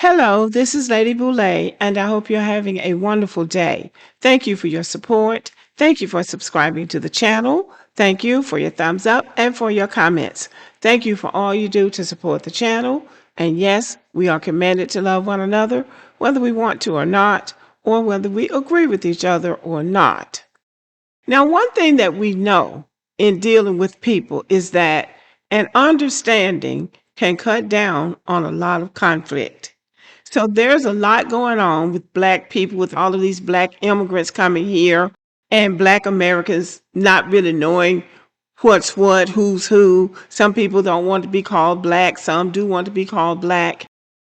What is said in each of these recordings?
Hello, this is Lady Boulay, and I hope you're having a wonderful day. Thank you for your support. Thank you for subscribing to the channel. Thank you for your thumbs up and for your comments. Thank you for all you do to support the channel. And yes, we are commanded to love one another, whether we want to or not, or whether we agree with each other or not. Now, one thing that we know in dealing with people is that an understanding can cut down on a lot of conflict. So there's a lot going on with Black people, with all of these Black immigrants coming here, and Black Americans not really knowing what's what, who's who. Some people don't want to be called Black, some do want to be called Black.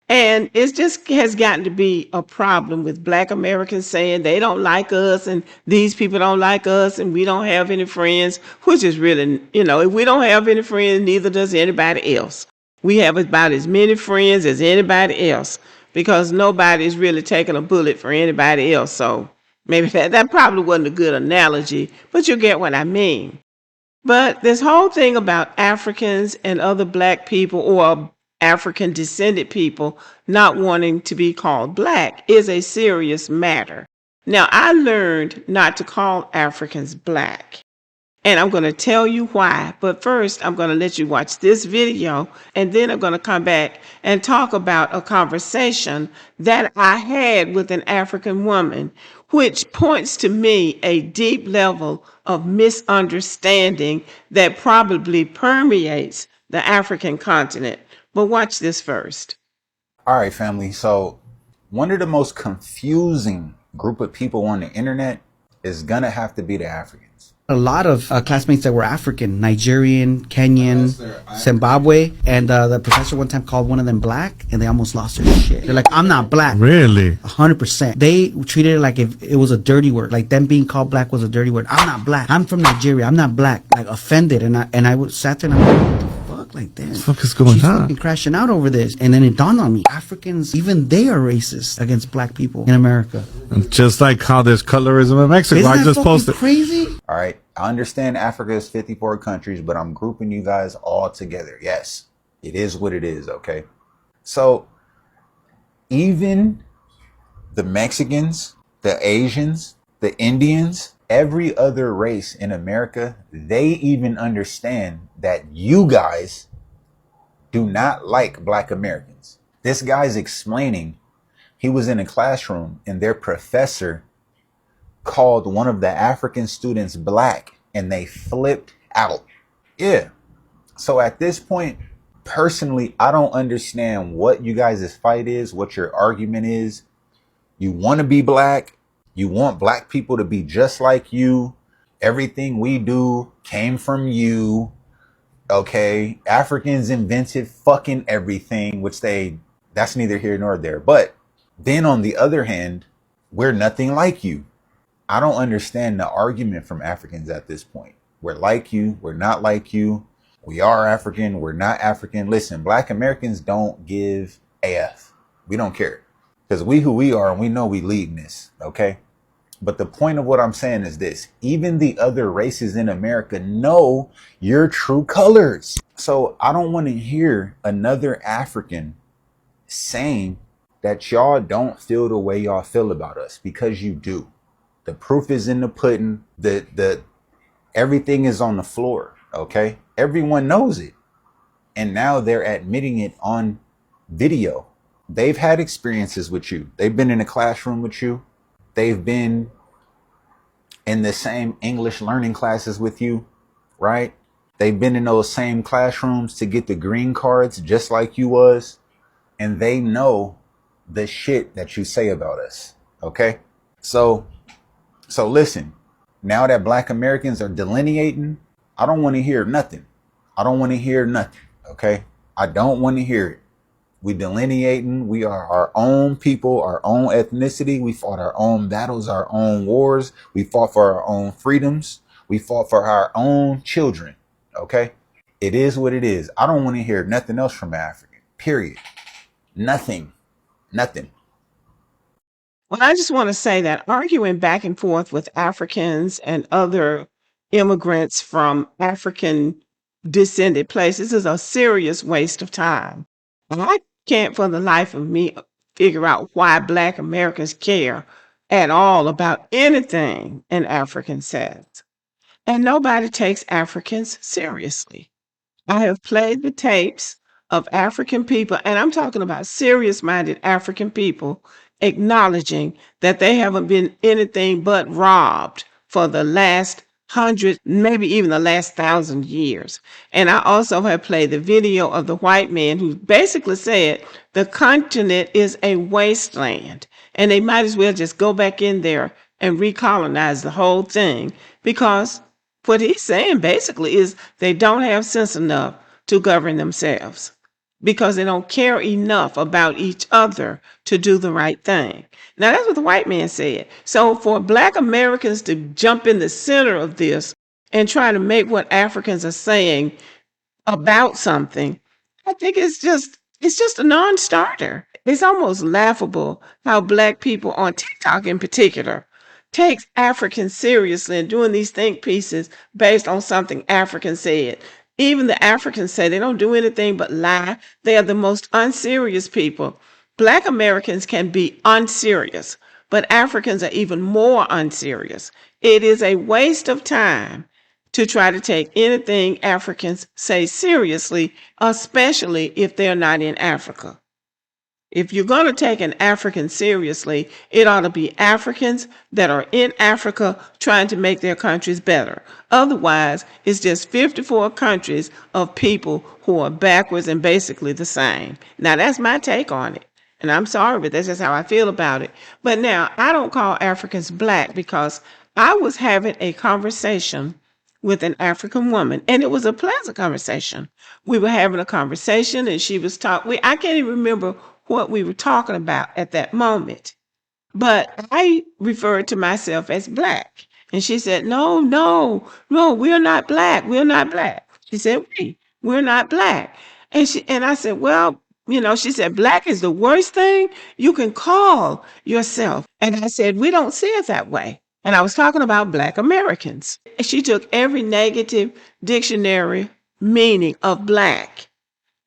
And it just has gotten to be a problem with Black Americans saying they don't like us and these people don't like us and we don't have any friends, which is really, if we don't have any friends, neither does anybody else. We have about as many friends as anybody else because nobody is really taking a bullet for anybody else. So maybe that probably wasn't a good analogy, but you get what I mean. But this whole thing about Africans and other Black people or African descended people not wanting to be called Black is a serious matter. Now, I learned not to call Africans Black, and I'm going to tell you why. But first, I'm going to let you watch this video, and then I'm going to come back and talk about a conversation that I had with an African woman, which points to me a deep level of misunderstanding that probably permeates the African continent. But watch this first. All right, family. So one of the most confusing group of people on the internet is going to have to be the Africans. A lot of classmates that were African, Nigerian, Kenyan, Zimbabwe, and the professor one time called one of them Black, and they almost lost their shit. They're like, I'm not Black. Really? 100%. They treated it like if it was a dirty word, like them being called Black was a dirty word. I'm not Black. I'm from Nigeria. I'm not Black. Like offended, and I sat there and I'm like, what the fuck, like that? What the fuck is going She's on? fucking crashing out over this, and then it dawned on me: Africans, even they are racist against Black people in America. Just like how there's colorism in Mexico. Isn't I that just fucking posted. crazy? All right. I understand Africa is 54 countries, but I'm grouping you guys all together. Yes, it is what it is. Okay. So even the Mexicans, the Asians, the Indians, every other race in America, they even understand that you guys do not like Black Americans. This guy's explaining he was in a classroom and their professor called one of the African students Black and they flipped out. Yeah. So at this point, personally, I don't understand what you guys' fight is, what your argument is. You want to be Black. You want Black people to be just like you. Everything we do came from you. Okay. Africans invented fucking everything, which that's neither here nor there. But then on the other hand, we're nothing like you. I don't understand the argument from Africans at this point. We're like you. We're not like you. We are African. We're not African. Listen, Black Americans don't give AF. We don't care because we who we are and we know we leading this. Okay. But the point of what I'm saying is this: even the other races in America know your true colors. So I don't want to hear another African saying that y'all don't feel the way y'all feel about us, because you do. The proof is in the pudding. The everything is on the floor. Okay. Everyone knows it. And now they're admitting it on video. They've had experiences with you. They've been in a classroom with you. They've been in the same English learning classes with you, right? They've been in those same classrooms to get the green cards just like you was. And they know the shit that you say about us. Okay. So listen, now that Black Americans are delineating, I don't want to hear nothing. I don't want to hear nothing. Okay. I don't want to hear it. We delineating. We are our own people, our own ethnicity. We fought our own battles, our own wars. We fought for our own freedoms. We fought for our own children. Okay. It is what it is. I don't want to hear nothing else from African, period. Nothing. Well, I just want to say that arguing back and forth with Africans and other immigrants from African descended places is a serious waste of time. I can't for the life of me figure out why Black Americans care at all about anything an African says. And nobody takes Africans seriously. I have played the tapes of African people, and I'm talking about serious minded African people acknowledging that they haven't been anything but robbed for the last 100, maybe even the last 1,000 years. And I also have played the video of the white man who basically said the continent is a wasteland and they might as well just go back in there and recolonize the whole thing because what he's saying basically is they don't have sense enough to govern themselves because they don't care enough about each other to do the right thing. Now, that's what the white man said. So, for Black Americans to jump in the center of this and try to make what Africans are saying about something, I think it's just a non-starter. It's almost laughable how Black people on TikTok in particular takes Africans seriously and doing these think pieces based on something African said. Even the Africans say they don't do anything but lie. They are the most unserious people. Black Americans can be unserious, but Africans are even more unserious. It is a waste of time to try to take anything Africans say seriously, especially if they're not in Africa. If you're going to take an African seriously, it ought to be Africans that are in Africa trying to make their countries better. Otherwise, it's just 54 countries of people who are backwards and basically the same. Now, that's my take on it. And I'm sorry, but that's just how I feel about it. But now, I don't call Africans Black because I was having a conversation with an African woman, and it was a pleasant conversation. We were having a conversation, and she was talking. I can't even remember what we were talking about at that moment, but I referred to myself as Black, and she said, "No, no, no, we're not Black. We're not Black." She said, "We're not Black," and I said, "Well." She said, Black is the worst thing you can call yourself. And I said, we don't see it that way. And I was talking about Black Americans. She took every negative dictionary meaning of Black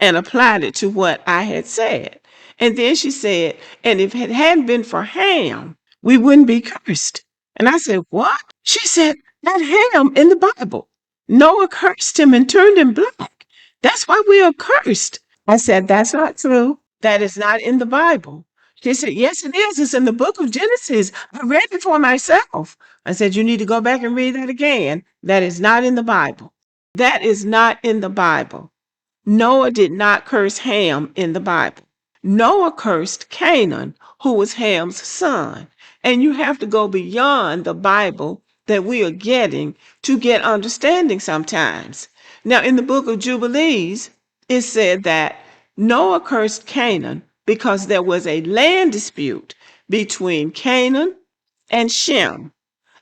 and applied it to what I had said. And then she said, and if it hadn't been for Ham, we wouldn't be cursed. And I said, what? She said, that Ham in the Bible. Noah cursed him and turned him black. That's why we are cursed. I said, that's not true. That is not in the Bible. She said, yes, it is. It's in the book of Genesis. I read it for myself. I said, you need to go back and read that again. That is not in the Bible. That is not in the Bible. Noah did not curse Ham in the Bible. Noah cursed Canaan, who was Ham's son. And you have to go beyond the Bible that we are getting to get understanding sometimes. Now, in the book of Jubilees, it said that Noah cursed Canaan because there was a land dispute between Canaan and Shem.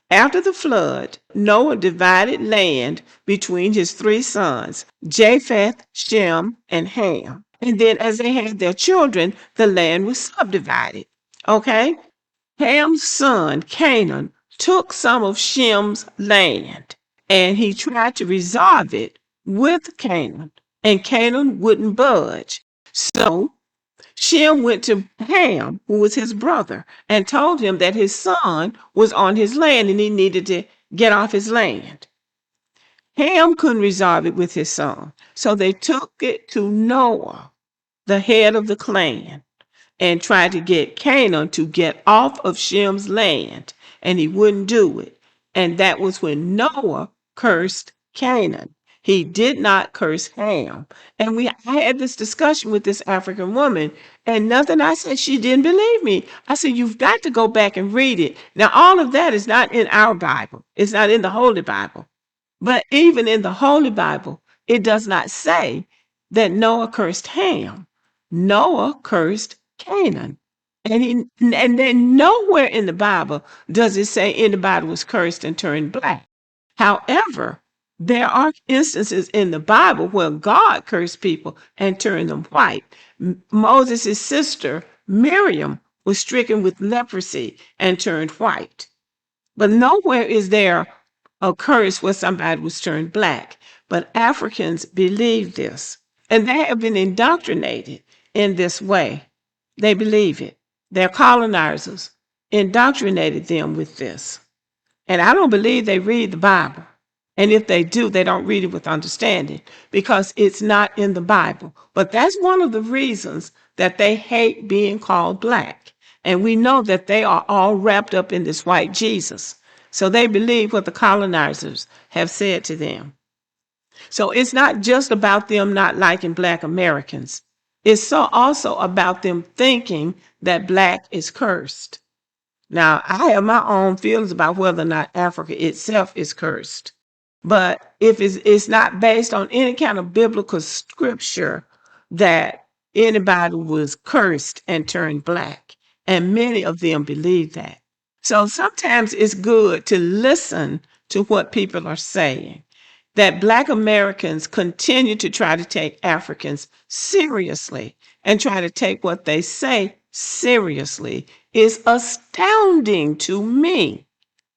After the flood, Noah divided land between his three sons, Japheth, Shem, and Ham. And then as they had their children, the land was subdivided. Okay? Ham's son, Canaan, took some of Shem's land and he tried to resolve it with Canaan, and Canaan wouldn't budge. So Shem went to Ham, who was his brother, and told him that his son was on his land and he needed to get off his land. Ham couldn't resolve it with his son, so they took it to Noah, the head of the clan, and tried to get Canaan to get off of Shem's land, and he wouldn't do it. And that was when Noah cursed Canaan. He did not curse Ham. And I had this discussion with this African woman, and nothing I said, she didn't believe me. I said, you've got to go back and read it. Now, all of that is not in our Bible. It's not in the Holy Bible. But even in the Holy Bible, it does not say that Noah cursed Ham. Noah cursed Canaan. And then nowhere in the Bible does it say anybody was cursed and turned black. However, there are instances in the Bible where God cursed people and turned them white. Moses' sister, Miriam, was stricken with leprosy and turned white. But nowhere is there a curse where somebody was turned black. But Africans believe this, and they have been indoctrinated in this way. They believe it. Their colonizers indoctrinated them with this. And I don't believe they read the Bible. And if they do, they don't read it with understanding because it's not in the Bible. But that's one of the reasons that they hate being called black. And we know that they are all wrapped up in this white Jesus. So they believe what the colonizers have said to them. So it's not just about them not liking black Americans. It's also about them thinking that black is cursed. Now, I have my own feelings about whether or not Africa itself is cursed. But if it's not based on any kind of biblical scripture that anybody was cursed and turned black, and many of them believe that. So sometimes it's good to listen to what people are saying. That black Americans continue to try to take Africans seriously and try to take what they say seriously is astounding to me.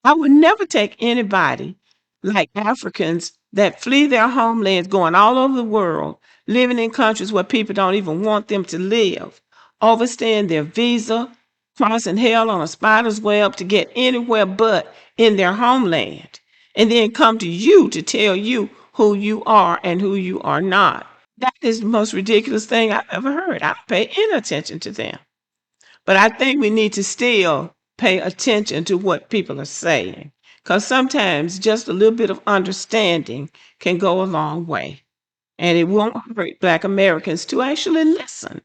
I would never take anybody like Africans that flee their homelands, going all over the world, living in countries where people don't even want them to live, overstaying their visa, crossing hell on a spider's web to get anywhere but in their homeland, and then come to you to tell you who you are and who you are not. That is the most ridiculous thing I've ever heard. I don't pay any attention to them. But I think we need to still pay attention to what people are saying, because sometimes just a little bit of understanding can go a long way. And it won't hurt Black Americans to actually listen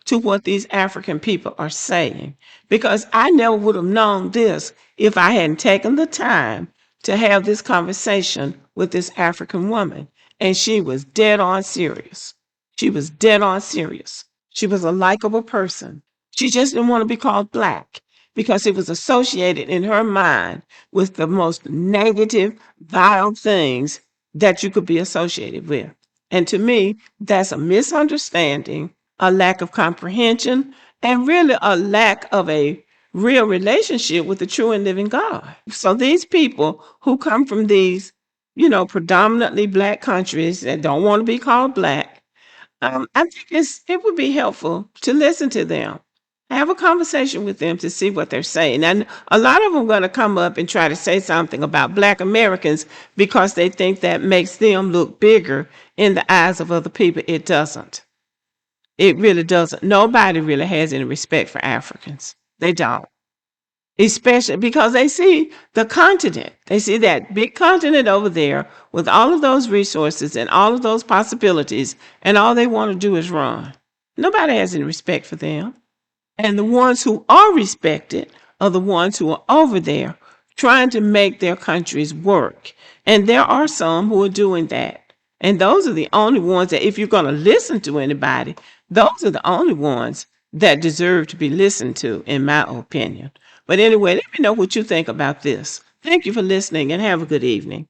to what these African people are saying, because I never would have known this if I hadn't taken the time to have this conversation with this African woman. And she was dead on serious. She was dead on serious. She was a likable person. She just didn't want to be called black because it was associated in her mind with the most negative, vile things that you could be associated with. And to me, that's a misunderstanding, a lack of comprehension, and really a lack of a real relationship with the true and living God. So these people who come from these, predominantly black countries that don't want to be called black, I think it would be helpful to listen to them, have a conversation with them to see what they're saying. And a lot of them are going to come up and try to say something about Black Americans because they think that makes them look bigger in the eyes of other people. It doesn't. It really doesn't. Nobody really has any respect for Africans. They don't. Especially because they see the continent. They see that big continent over there with all of those resources and all of those possibilities, and all they want to do is run. Nobody has any respect for them. And the ones who are respected are the ones who are over there trying to make their countries work. And there are some who are doing that. And those are the only ones that, if you're going to listen to anybody, those are the only ones that deserve to be listened to, in my opinion. But anyway, let me know what you think about this. Thank you for listening and have a good evening.